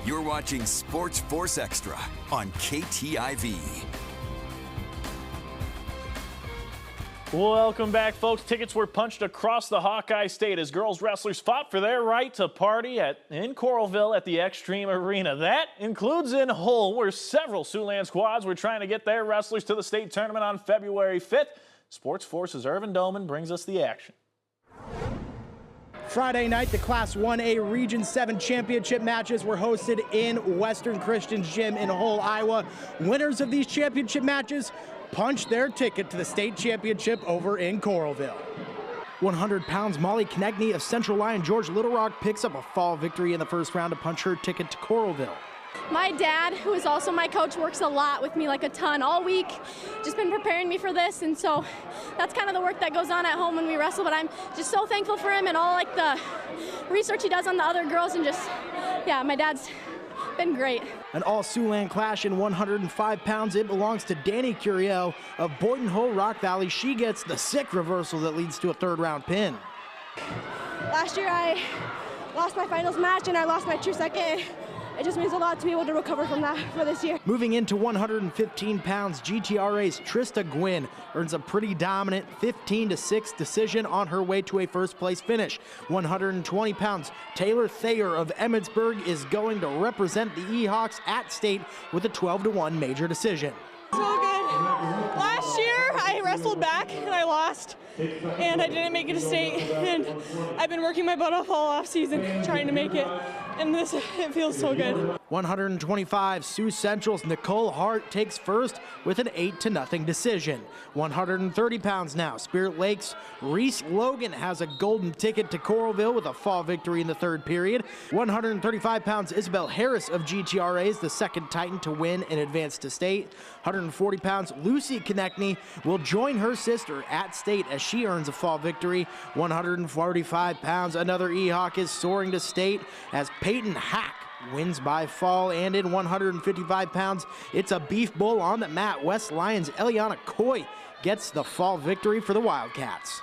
You're watching SportsFource Extra on KTIV. Welcome back, folks. Tickets were punched across the Hawkeye State as girls wrestlers fought for their right to party in Coralville at the Extreme Arena. That includes in Hull, where several Siouxland squads were trying to get their wrestlers to the state tournament on February 5th. SportsFource's Irvin Doman brings us the action. Friday night, the Class 1A Region 7 championship matches were hosted in Western Christian's Gym in Hull, Iowa. Winners of these championship matches punched their ticket to the state championship over in Coralville. 100 pounds Molly Konechny of Central Lyon George Little Rock picks up a fall victory in the first round to punch her ticket to Coralville. My dad, who is also my coach, works a lot with me, like a ton, all week. Just been preparing me for this, and so that's kind of the work that goes on at home when we wrestle, but I'm just so thankful for him and all like the research he does on the other girls, and just, yeah, my dad's been great. An all-Siouxland clash in 105 pounds. It belongs to Danny Curiel of Boynton Hull Rock Valley. She gets the sick reversal that leads to a third-round pin. Last year I lost my finals match and I lost my true second. It just means a lot to be able to recover from that for this year. Moving into 115 pounds, GTRA's Trista Gwynn earns a pretty dominant 15-6 decision on her way to a first-place finish. 120 pounds, Taylor Thayer of Emmetsburg is going to represent the E-Hawks at state with a 12-1 major decision. So good. Last year I wrestled back and I lost, and I didn't make it to state, and I've been working my butt off all off season trying to make it, and it feels so good. 125, Sioux Central's Nicole Hart takes first with an 8-0 decision. 130 pounds now, Spirit Lakes Reese Logan has a golden ticket to Coralville with a fall victory in the third period. 135 pounds, Isabel Harris of GTRA is the second Titan to win and advance to state. 140 pounds, Lucy Konechny will join her sister at state as she earns a fall victory. 145 pounds, another E-Hawk is soaring to state as Peyton Hack wins by fall. And in 155 pounds, it's a beef bull on the mat. West Lions' Eliana Coy gets the fall victory for the Wildcats.